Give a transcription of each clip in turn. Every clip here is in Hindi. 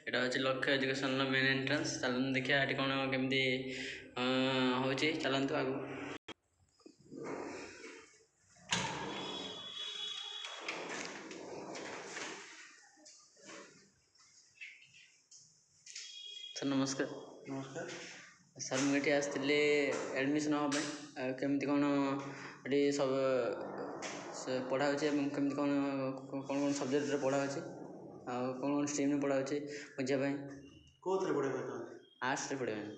এটা হচ্ছে লক্ষ্য এजुকেশন মেন এন্ଟ୍ରାନ୍ସ। ଚାଲନ୍ତୁ ଦେଖିବା ଏଠି କ'ଣ କେମିତି ହେଉଛି। ଚାଲନ୍ତୁ ଆଗକୁ। ସାର୍ ନମସ୍କାର। ନମସ୍କାର ସାର୍, ମୁଁ ଏଠି ଆସିଥିଲି ଆଡ଼ମିସନ୍ ହେବା ପାଇଁ। କେମିତି କ'ଣ ଏଠି ସବୁ ପଢ଼ା ହେଉଛି ଏବଂ କେମିତି କ'ଣ କ'ଣ ସବଜେକ୍ଟରେ ପଢ଼ା ହେଉଛି ଆଉ କ'ଣ କ'ଣ ଷ୍ଟ୍ରିମ୍ରେ ପଢ଼ା ହେଉଛି ବୁଝିବା ପାଇଁ। କେଉଁଥିରେ ପଢ଼ିବା ପାଇଁ? ଆର୍ଟ୍ସରେ ପଢ଼ିବା ପାଇଁ।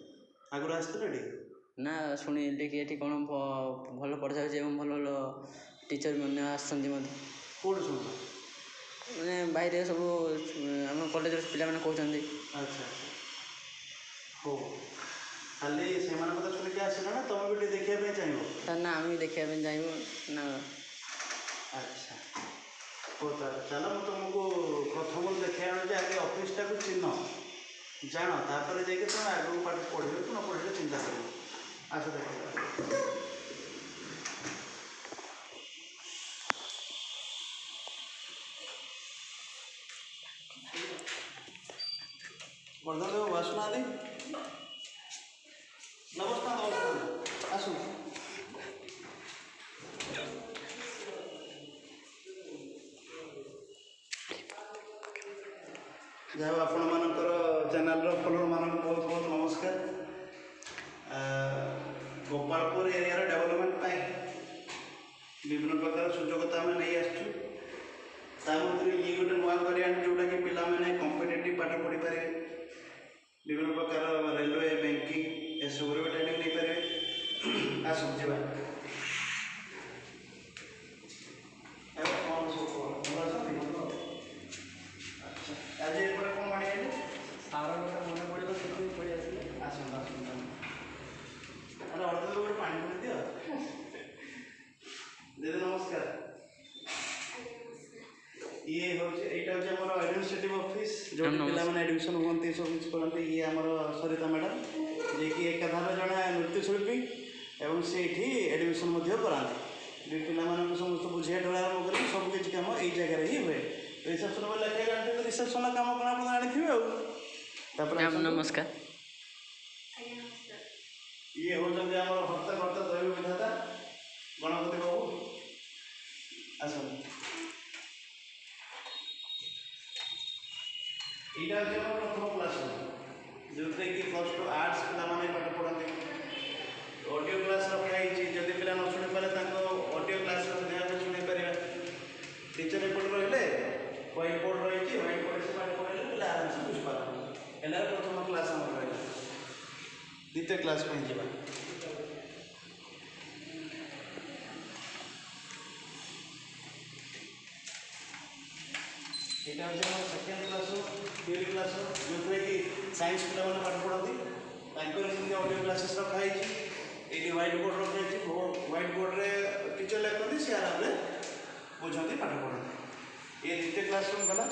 ଆଗରୁ ଆସିଥିଲେ ଏଠି? ନା, ଶୁଣିଲି କି ଏଠି କ'ଣ ଭଲ ପଢ଼ା ଯାଉଛି ଏବଂ ଭଲ ଭଲ ଟିଚର୍ ମାନେ ଆସୁଛନ୍ତି ମଧ୍ୟ। କେଉଁଠି ଶୁଣିଲ? ମାନେ ବାଇରେ ସବୁ ଆମ କଲେଜର ପିଲାମାନେ କହୁଛନ୍ତି। ଆଚ୍ଛା ଆଚ୍ଛା, ହଉ। ଖାଲି ସେମାନଙ୍କ କଥା ଶୁଣିକି ଆସିଲ ନା ତୁମେ ବି ଟିକେ ଦେଖିବା ପାଇଁ ଚାହିଁବ? ସାର୍ ନା, ଆମେ ବି ଦେଖିବା ପାଇଁ ଚାହିଁବୁ ନା। ଆଚ୍ଛା, ହଉ ତାହେଲେ ଚାଲ ମୁଁ ତୁମକୁ ପ୍ରଥମରୁ ଦେଖେଇ ଆଣୁଛି। ଆଗେ ଅଫିସଟାକୁ ଚିହ୍ନ, ଜାଣ, ତାପରେ ଯାଇକି ତୁମେ ଆଗକୁ ପାଠ ପଢ଼ିବ କି ନ ପଢ଼ିଲେ ଚିନ୍ତା କରିବ। ଆସ ଦେଖିବା। ବର୍ଦ୍ଧନ ବାବୁ ଆସୁନାହାନ୍ତି? ନମସ୍କାର ନମସ୍କାର, ଆସୁ। ଯାହା ହଉ ଆପଣମାନଙ୍କର ଚ୍ୟାନେଲର ଫଲୋଅର୍ମାନଙ୍କୁ ବହୁତ ବହୁତ ନମସ୍କାର। ଗୋପାଳପୁର ଏରିଆର ଡେଭଲପମେଣ୍ଟ ପାଇଁ ବିଭିନ୍ନ ପ୍ରକାର ସୁଯୋଗତା ଆମେ ନେଇ ଆସିଛୁ। ତା ମଧ୍ୟରୁ ଇଏ ଗୋଟେ ନୂଆ ଭେରିଆଣ୍ଟ ଯେଉଁଟାକି ପିଲାମାନେ କମ୍ପିଟେଟିଭ୍ ପାଠ ପଢ଼ିପାରିବେ, ବିଭିନ୍ନ ପ୍ରକାର ରେଲୱେ, ବ୍ୟାଙ୍କିଂ ଏସବୁରେ ବି ଟ୍ରେନିଂ ନେଇପାରିବେ। ଆସନ୍ତୁ ଯିବା। ଏବେ କ'ଣ ସବୁ ଭଲ ଅଛନ୍ତି? ଆଚ୍ଛା, ଆଜି ଏପଟେ କ'ଣ ଆଣିଲେ? ସାର୍ ଗୋଟେ ମନେ ପଡ଼ିବ, ସେଥିପାଇଁ ପଳେଇ ଆସିଲେ। ଆସନ୍ତୁ ଆସନ୍ତୁ। ଆରେ ଅର୍ଜୁନ ଗୋଟେ ପାଣି ପଡ଼ି ଦିଅ। ଦିଦି ନମସ୍କାର। ଇଏ ହେଉଛି, ଏଇଟା ହେଉଛି ଆମର ଆଡମିନିଷ୍ଟ୍ରେଟିଭ ଅଫିସ୍, ଯେଉଁଠି ପିଲାମାନେ ଆଡ଼ମିସନ୍ ହୁଅନ୍ତି, ସବୁ କିଛି କରନ୍ତି। ଇଏ ଆମର ସରିତା ମ୍ୟାଡ଼ାମ୍, ଯିଏକି ଏକାଧାର ଜଣେ ନୃତ୍ୟଶିଳ୍ପୀ ଏବଂ ସେ ଏଠି ଆଡ଼ମିସନ୍ ମଧ୍ୟ କରାନ୍ତି। ପିଲାମାନଙ୍କୁ ସମସ୍ତ ବୁଝିବା ଠାରୁ ଆରମ୍ଭ କରିକି ସବୁ କିଛି କାମ ଏଇ ଜାଗାରେ ହିଁ ହୁଏ। ରିସେପ୍ସନ୍ ବୋଲେ ଲେଖା ଜାଣିଥିବେ, ରିସେପ୍ସନ୍ର କାମ କ'ଣ ଆପଣ ଜାଣିଥିବେ। ଆଉ ତାପରେ ନମସ୍କାର। ଇଏ ହେଉଛନ୍ତି ଆମର ଭକ୍ତ କର୍ତ୍ତା ଦୈବ ବିଧାତା ଗଣପତି ବାବୁ। ଆସନ୍ତୁ। ଏଇଟା ହେଉଛି ଆମର ପ୍ରଥମ କ୍ଲାସ୍, ଯେଉଁଥିରେ କି +2 ଆର୍ଟ୍ସ ପିଲାମାନେ ପାଠ ପଢ଼ନ୍ତି। ଅଡ଼ିଓ କ୍ଲାସ୍ ରଖାହେଇଛି, ଯଦି ପିଲା ନ ଶୁଣିପାରେ ତାଙ୍କ ଅଡ଼ିଓ କ୍ଲାସ୍ର ନିହାତି ଶୁଣିପାରିବା। ଟିଚର୍ ଏପଟେ ରହିଲେ, ହ୍ୱାଇଟ୍ ବୋର୍ଡ଼ ରହିଛି, ହ୍ୱାଇଟ୍ ବୋର୍ଡ଼ରେ ସେ ପାଠ ପଢ଼ାଇଲେ ପିଲା ଆରାମସେ ବୁଝିପାରନ୍ତି। ହେଲା ପ୍ରଥମ କ୍ଲାସ୍ ଆମର ରହିଲା। ଦ୍ୱିତୀୟ କ୍ଲାସ୍ ପାଇଁ ଯିବା। ଏଇଟା ହେଉଛି ଆମର ସେକେଣ୍ଡ କ୍ଲାସ୍, ଥିଓରି କ୍ଲାସ୍, ଯେଉଁଥିରେ କି ସାଇନ୍ସ ପିଲାମାନେ ପାଠ ପଢ଼ନ୍ତି। ତାଙ୍କର ସେମିତି ଅଡ଼ିଓ କ୍ଲାସେସ୍ ରଖାହେଇଛି। ଏଇଠି ହ୍ୱାଇଟ୍ ବୋର୍ଡ଼ ରଖାହେଇଛି। ହ୍ୱାଇଟ୍ ବୋର୍ଡ଼ରେ ଟିଚର୍ ଲେଖନ୍ତି, ସେ ଆରାମରେ ବୁଝନ୍ତି, ପାଠ ପଢ଼ନ୍ତି। ଏ ଦ୍ୱିତୀୟ କ୍ଲାସ୍ ରୁମ୍ ଗଲା।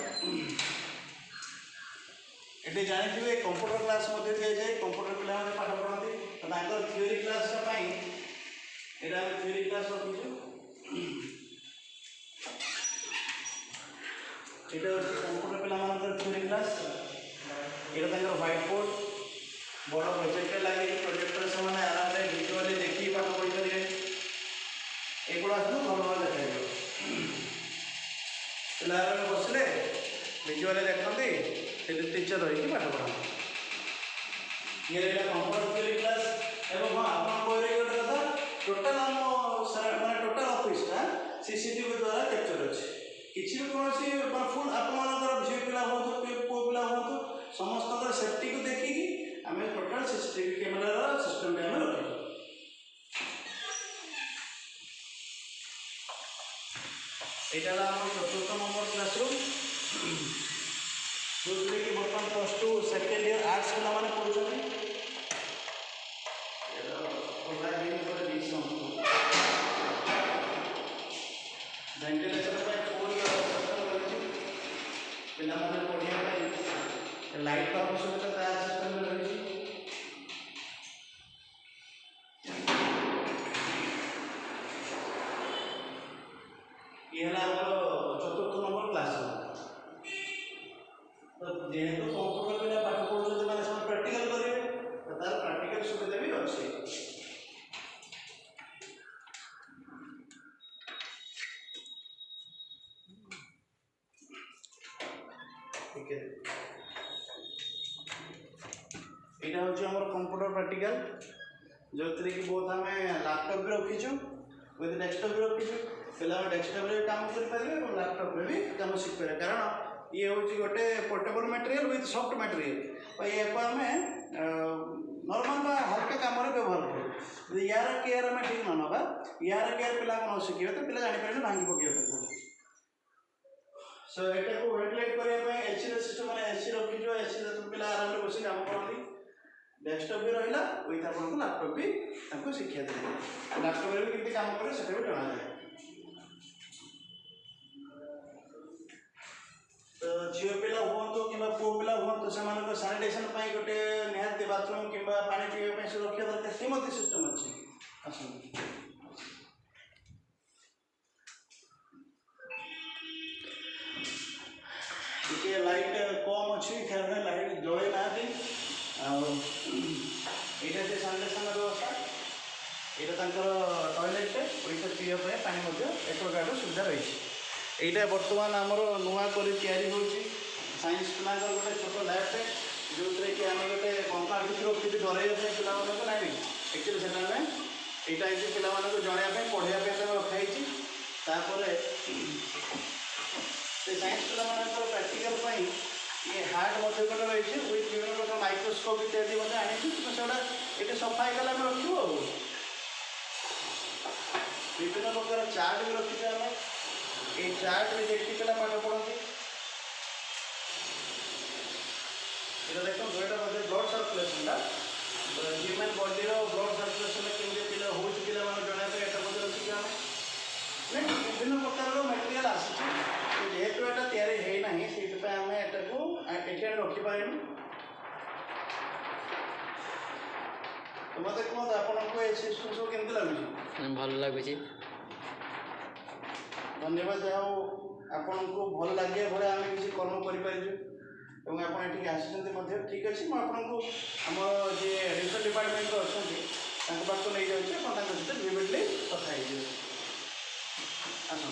ଏଠି ଜାଣିଥିବେ କମ୍ପ୍ୟୁଟର କ୍ଲାସ୍ ମଧ୍ୟ ଦିଆଯାଏ। କମ୍ପ୍ୟୁଟର ପିଲାମାନେ ପାଠ ପଢ଼ନ୍ତି। ତ ତାଙ୍କର ଥିଓରି କ୍ଲାସ୍ ପାଇଁ ଏଇଟା ଆମେ ଥିଓରି କ୍ଲାସ୍ ରଖିଛୁ। ଏଇଟା ହେଉଛି କମ୍ପ୍ୟୁଟର ପିଲାମାନଙ୍କର ଥିଓରି କ୍ଲାସ୍। ଏଇଟା ତାଙ୍କର ହ୍ୱାଇଟ୍ ବୋର୍ଡ଼, ବଡ଼ ପ୍ରୋଜେକ୍ଟର ଲାଗିଛି। ପ୍ରୋଜେକ୍ଟରେ ସେମାନେ ଆରାମରେ ଭିଜୁଆଲି ଦେଖିକି ପାଠ ପଢ଼ିପାରିବେ। ଏଗୁଡ଼ା ସବୁ ଭଲ ଭାବରେ ଦେଖାଯିବ। ପିଲା ଆରାମରେ ବସିଲେ ଭିଜୁଆଲି ଦେଖନ୍ତି, ସେଠି ଟିଚର୍ ରହିକି ପାଠ ପଢ଼ାନ୍ତି। ये रहा कंप्यूटर थ्योरी क्लास एवं हाँ आपन कोरे गोटे कथा टोटल हम माने टोटल ऑफिसटा सीसीटीवी द्वारा कैप्चर अछि किछि भी कोनोसी फुल आपनकर झियो पिला हो तो पो पिला हो तो समस्त सेफ्टी को देखि कि हमें टोटल सीसीटीवी कैमरा सिस्टम में हम रखी एटा हम चतुर्थ नंबर क्लासरूम जोरे कि बर्तमान +2 सेकेंड ईयर आर्ट्स पिला माने पढुछथि वेंटिलेशन पे फुल सिस्टम रही पिला माने पढ़िया ପାଇଁ लाइट का आवश्यकता ता सिस्टम में रही ये हला चतुर्थ नंबर क्लास तो जेहेतु कंप्यूटर पिला पाठ पढुछथि माने सब प्रैक्टिकल करिवे तो तार प्रैक्टिकल सुविधा भी अछि ठीक है एटा होची हमर कंप्यूटर प्रैक्टिकल जो तरी कि बहुत हमें लैपटॉप भी रखीछु विद डेस्कटॉप भी रखीछु पहला डेस्कटॉप रे काम कर पारे और लैपटॉप रे भी काम सीख पारे कारण ये होची गोटे portable material with soft material और ये को हमें नॉर्मल बा हल्का काम रे व्यवहार करू यार केयर में ठीक न नबा यार केयर पिला कोन सिखियो तो पिला जानि पारे भांगी पकियो त सो एटा को वेंटिलेट करिया पे एसी सिस्टम माने एसी रखी जो एसी रे पिला आराम रे बसी काम करली डेस्कटॉप भी रहिला विथ आपन को लैपटॉप भी ताको शिक्षा दे लैपटॉप रे भी किते काम करे सेटा भी जाना जाय तो जियो पिला हो तो किबा पो पिला हो तो समान को सैनिटेशन पई गोटे निहाती बाथरूम किबा पानी पीए पई सुरक्षा दरकार सेमति सिस्टम अछि असन ये लाइट कम अच्छी खेल लाइट जले ना दी ये सैनिटेशन व्यवस्था यहाँ टॉयलेट पैसा पीवा पानी एक्वागार्ड सुविधा रही है बर्तमान आमर नुआ कर साइंस पिला गोटे छोट लैबटे जो थे कि आम गोटे कंपा रखी डरइया पिला ना एक्चुअली से यहाँ पिला जनवाई पढ़ाई रखाई साइंस पिला प्रैक्टिकल ये हार्ट गोटे रही है विथ विभिन्न प्रकार माइक्रोस्कोप इत्यादि आनी से ये सफाई कला रखू विभिन्न प्रकार चार्ट भी रखी आम ये चार्ट भी देखी पिला पाठ पढ़ती ये देखो दुईटा बोधे blood circulation human body blood circulation केमती पिला हो पिला जनवाई यहाँ बोधे रखी आम विभिन्न प्रकार मटेरियल आसी जेहेतु यहाँ या से आम एटा को रखिपारे तो मत कहते आपको ये सिस्टम सब केमती लगुच भल लगुच धन्यवाद जहाँ आपन को भल लगे भाई आम किसी कर्म करें ठीक अच्छे मुझे आपको आम जी एडुकेशन डिपार्टमेंट अच्छा पाक नहीं जाऊँगी सहित विविडली कथा आस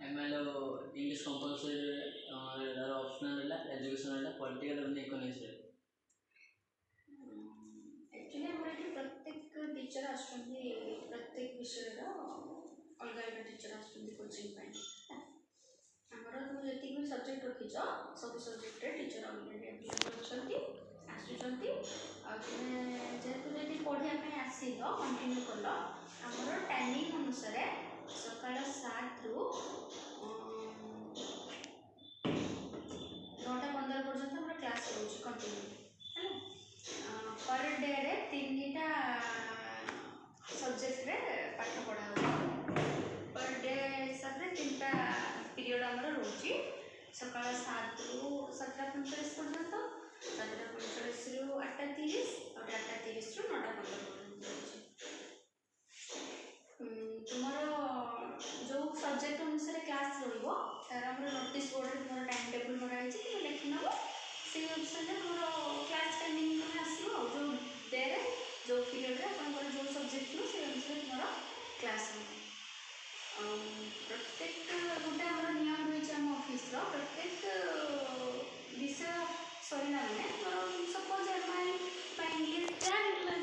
ML English compulsory पर्सनाल रहा एजुकेशन रहा पॉलिटिकल और इकोनॉमिक्स रे एक्चुअली हमारे ये प्रत्येक टीचर आसुँच प्रत्येक विषय अलग अलग टीचर आसुँच कोचिंग आमर तुम जी भी सब्जेक्ट रखीच सब सब्जेक्ट टीचर अलरेडी अवेलेबल अच्छा आसुँच तुम्हें जेहेतु जब पढ़ाई आसिल कंटिन्यू कल आमर टाइमिंग अनुसार सकाल 7 ରୁ 9:15 पर्यंत हमारा क्लास रोज कंटिन्यू है पर डे रे 3टा सब्जेक्ट रे पाठ पढ़ा पर डे हिसाब से 3टा पीरियड आमर रोची सकाल 7 ରୁ 7:45 पर्यंत 7:45 ରୁ 8:30 और 8:30 ରୁ 9:15 पर्यंत तुम्हार जो सब्जेक्ट अनुसार क्लास रो तार नोटिस बोर्ड में तुम टाइम टेबल मराई तुम लिखि नब से अनुसार तुम क्लास टाइमिंग तुम आसो जो डे जो पीरियड आप जो सब्जेक्ट लो से अनुसार तुम क्लास हो प्रत्येक गोटे आम नियम रही आम ऑफिस प्रत्येक विषय सरला मैंने सपोज इंग्लीश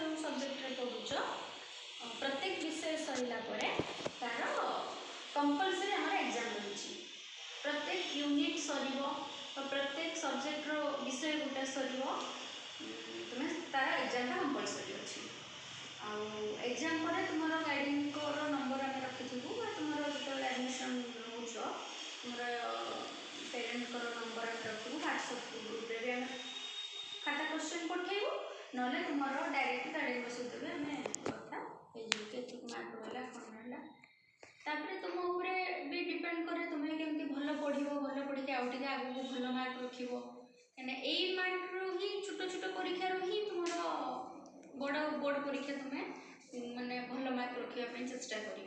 जो सब्जेक्ट पढ़ुच प्रत्येक विषय सरला तार कंपलसरी आम एग्जाम रही प्रत्येक यूनिट सर प्रत्येक सब्जेक्ट विषय गोटे सर तुम्हें तार एग्जाम कंपलसरी अच्छी एग्जाम पर तुम गाइडिंग नंबर आम रखी तुम जो एडमिशन हो तुम पेरेन्ट नंबर आम रखू व्हाट्सएप ग्रुप रे भी आम खाता क्वेश्चन पठेबू ना तुम डायरेक्ट गार्डियन सहित भी आम कथा मार्क रहा कौन रहा तापर तुम उपरे भी डिपेंड करे तुम्हें केमती भल पढ़ के आगे आगू भल मार्क रख कहीं मार्क रू ही छोट छोट परीक्षा ही तुम बड़ बोर्ड परीक्षा तुम्हें माने भल मार्क रखापी चेष्टा कर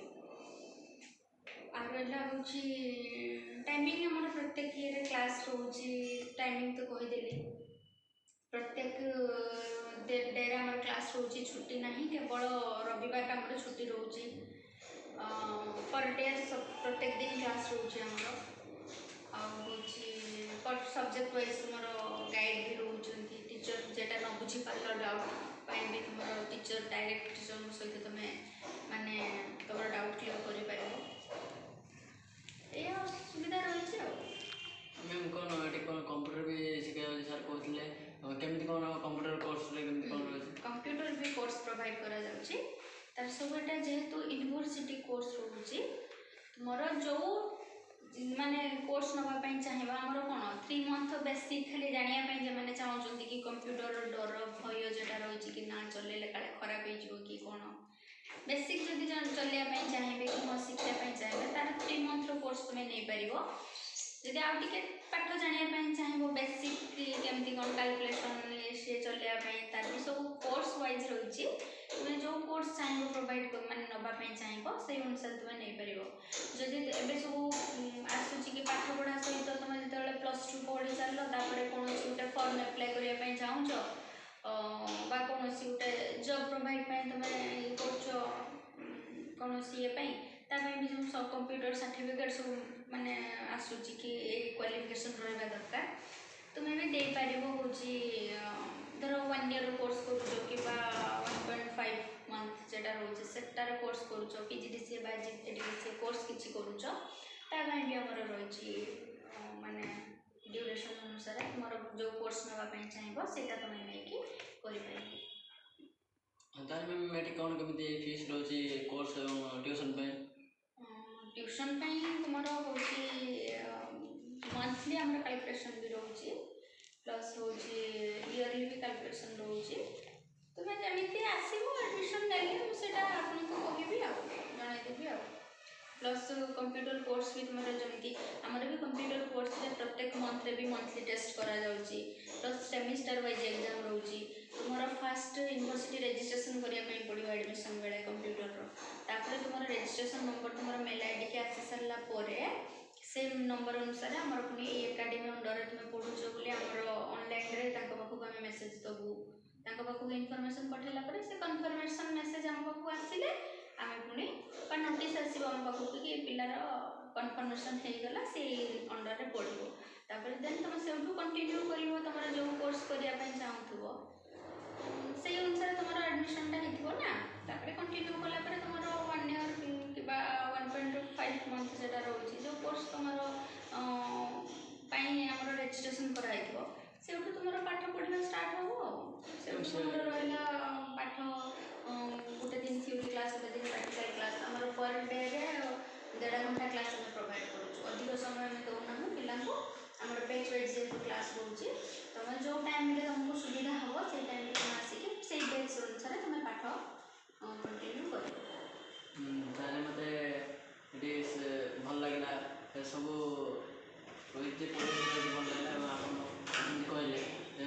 टाइमिंग आम प्रत्येक ये क्लास रोचे टाइमिंग तो कहीदेली प्रत्येक डे आम क्लास रोचे छुट्टी ना केवल रविवार आम छुट्टी रोचे पर डे प्रत्येक दिन क्लास रोचे आमर पर सब्जेक्ट वाइज तुम गाइड भी रोच टीचर जेटा न बुझी पार डाउट भी तुम टीचर डायरेक्ट टीचर सहित तुम्हें माने तुम डाउट क्लियर कर सुविधा रही मैम कौन ये कौन कंप्यूटर भी शिखा सर कहते केमती कौन कंप्यूटर कोर्स केमती कौन रही कंप्यूटर भी कोर्स प्रोवाइड करा जाउची तार सब एटा जेहेतु यूनिवर्सिटी कोर्स रोची तुमर जो माने कोर्स नवा पई चाहिबा हमर कोन 3 मंथ बेसिक खाली जानिया पई जे माने चाहउचंती कि कंप्यूटर डर भय जेटा रही कि ना चलेले काले खराब हो जिवो कि कोन बेसिक जदि चलिया पई चाहिबे कि म शिक्षा पई चाहिबे तार 3 मंथ रो कोर्स तुमे नै परिबो जदि आ टिके पाठ जानिया पई चाहिबो बेसिक केमती कोन कैलकुलेशन से चलिया पई तार भी सब कोर्स वाइज रही तुम्हें जो कोर्स चाहिए प्रोवाइड कर माने नवाई चाहिए से अनुसार तुम्हें नहीं पार जदि एबे सब आसूँ कि पाठ पढ़ा सहित तुम जो +2 पढ़ी सार कौन गोटे फॉर्म एप्लाय करने चाहूच कौन गोटे जॉब प्रोवाइड तुम ये कौन ये भी जो सब कंप्यूटर सर्टिफिकेट सब माने आसूँ कि क्वालिफिकेशन रहा दरकार तुम्हें भी दे पार हूँ धर 1 ईयर कोर्स करुच कि 1.5 मंथ जेटा रोचे सेटार कोर्स करुच PGDCA बा GTDCA कोर्स किसी करुच ताकि भी आमर रही माने ड्यूरेशन अनुसार तुम जो कोर्स नापी चाहिए सेटा तुम नहीं तार मैम ये कौन केमती फीस रही कोर्स ट्यूशन ट्यूशन तुम हूँ मंथली आम कैलकुलेसन भी रोचे प्लस हूँ इयरली भी कैलकुलेसन रोचे तुम्हें जमी आसो एडमिशन देली मुझे आपको कहबी जनईदेवी प्लस कंप्यूटर कोर्स भी तुम जमी आमर भी कंप्यूटर कोर्स प्रत्येक मंथ भी मंथली टेस्ट करा प्लस सेमिस्टर वाइज एग्जाम रोचे तुम फास्ट यूनिवर्सिटी रजिस्ट्रेशन करने पड़ो एडमिशन बेले कंप्यूटर तुम रजिस्ट्रेशन नंबर तुम मेल आईडी के आसी सारापर से नंबर अनुसार आम पुणी एकाडेमी अंडर तुम पढ़ुच बोली ऑनलाइन पाखक आम मेसेज दबू पाखक इनफर्मेशन पठेला से कन्फर्मेशन मेसेज आम पाखक आसिले आम पुणी नोटिस आसो आम पाखक कि पिलार कन्फर्मेशन हो गला से अंडर पढ़ो तापर देन तुम से कंटिन्यू करिवो तुमर जो कोर्स करिया ପାଇଁ चाहूथुबो सेही अनुसार तुमर एडमिशन टा हेथिबो ना तापर कंटिन्यू कला पर तुमर 1 ईयर किबा 1.5 मंथ सेटा रहउची जो कोर्स तुमर ପାଇଁ ଆମର ରେଜିଷ୍ଟ୍ରେସନ କରାइथिबो सेठू तुमर पाठ पढ़िबा स्टार्ट होबो सेठू तुमर रहला पाठ गोटे दिन थ्योरी क्लास गोटे दिन प्रैक्टिकल क्लास हमर पर डे रे 1.5 घंटा क्लास हम प्रोवाइड करूछु अधिक समय में दउना हम पिलांको हमर बैच वाइज जे क्लास होउची तमे जो टाइम रे तुमको सुविधा हो से टाइम रे तुम आसी के सेही बैच अनुसार तुम पाठ कंटिन्यू करियो ताले मते डिस भल लागला सब रोहित पढ़े भल लागला आपण कहले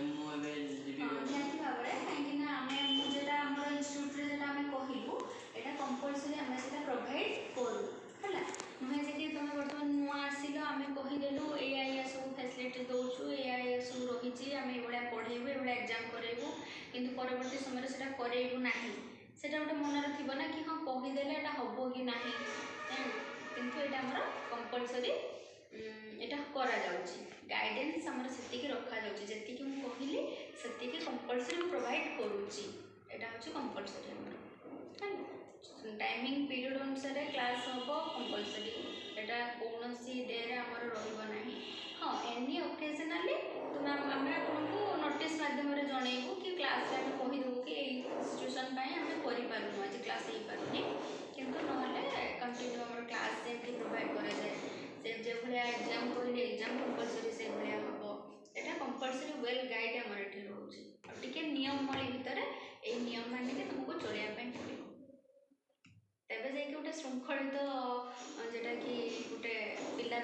मु एबे जीबी निहाती भाବରେ କାହିଁକିନା ଆମେ ମୁଁ ଯେଟା ଆମର ଇନଷ୍ଟିଟ୍ୟୁଟ୍ରେ ଯେଟା ଆମେ କହିଲୁ ଏଇଟା କମ୍ପଲସରି ଆମେ ସେଟା ପ୍ରୋଭାଇଡ଼ କରୁ ହେଲା ନୁହେଁ ଯେ କି ତୁମେ ବର୍ତ୍ତମାନ ନୂଆ ଆସିଲ ଆମେ କହିଦେଲୁ ଏଇଆ ସବୁ ଫ୍ୟାସିଲିଟି ଦେଉଛୁ ଏଇଆ ସବୁ ରହିଛି ଆମେ ଏଇଭଳିଆ ପଢ଼େଇବୁ ଏଇଭଳିଆ ଏକ୍ଜାମ୍ କରେଇବୁ କିନ୍ତୁ ପରବର୍ତ୍ତୀ ସମୟରେ ସେଟା କରେଇବୁ ନାହିଁ ସେଟା ଗୋଟେ ମନରେ ଥିବ ନା କି ହଁ କହିଦେଲେ ଏଇଟା ହେବ କି ନାହିଁ କିନ୍ତୁ ଏଇଟା ଆମର କମ୍ପଲସରି ଏଇଟା କରାଯାଉଛି ଗାଇଡେନ୍ସ ଆମର ସେତିକି ରଖାଯାଉଛି ଯେତିକି ମୁଁ କହିଲି ସେତିକି କମ୍ପଲସରି ମୁଁ ପ୍ରୋଭାଇଡ଼ କରୁଛି ଏଇଟା ହେଉଛି କମ୍ପଲସରି ଆମର टाइमिंग पीरियड अनुसार क्लास हम कंपलसरी एटा कौनसी डे रे हमर रहिबो नाही हां एनी ओकेजनली तुम आम आपको नोटिस माध्यम रे जणैबू कि क्लास रे हम कहि देबू कि एई सिचुएशन पई हम करि पारुनु आज क्लास हेई पारुनी किंतु नहले कंटिन्यू हमर क्लास से प्रोवाइड करे जाय से जे भलिया एग्जाम कहले एग्जाम कंपलसरी से भलिया हबो एटा कंपलसरी वेल गाइड हमर एठी रहउची आ टिके नियम माली भितर ए नियम माने के तुमको चलिया ପାଇଁ पड़िबो तेबे जाइए गोटे श्रृंखलित जेटा कि गोटे पिलार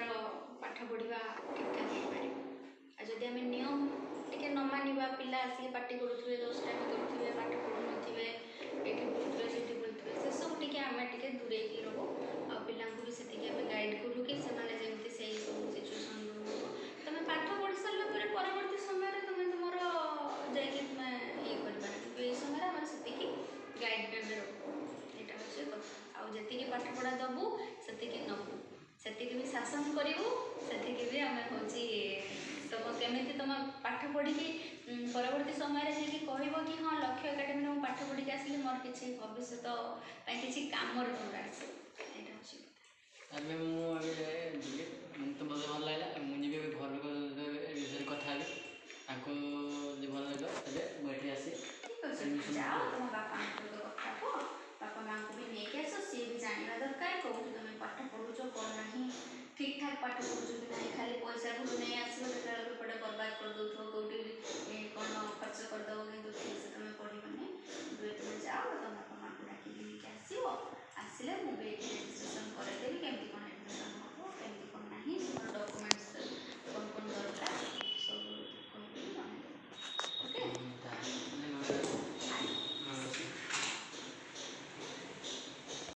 पाठ पढ़ा ठीक ठाक हो पार जदि आम नियम टे न मानवा पिला आसिक पार्टी करुवे दस टाइम करुवे पाठ पढ़ु नथिबे एठी बुलुवे सेठी बुलुवे से सब टिके आमे टिके दूरे की रहो आ पिला को भी सेठी आमे गाइड करू कि से माने जेमति सेही सब सिचुएशन रो तमे पाठ पढ़ी सारला परे परवर्ती समय रे तमे तुमर जाइके तमे ये करबा कि ए समय रे हम सेठी गाइड करबे रहो एटा होचे कथा आ जेतिके पाठ पढ़ा दबु सेतिके नबु सेतिके भी शासन करिवु सेतिके भी आमे होची तुम केमिति तुम पाठ पढ़ी परवर्ती समय रे कि कहबो कि हाँ लक्ष्य एकेडमी में पाठ पढ़ी आसली मोर किछि भविष्य किछि काम तुम आसी एटा होची अबे मु अबे दिल्ली तो मते भल लागला मु निबे घर को विषय कथा हेबे ताको जे भल लागलो तबे मु एठी आसी ठीक अछि जाओ तुम बापा को कथा को बापा मां को भी नेके आसो सी भी जानवा दरकार कोठी तुम पाठ पढ़ुचो कोन नाही ठीक ठाक पाठ पढ़ुचो कि नहीं खाली पैसा को नहीं आसो बेटा पड़े बर्बाद कर दो कोठी कोन खर्च कर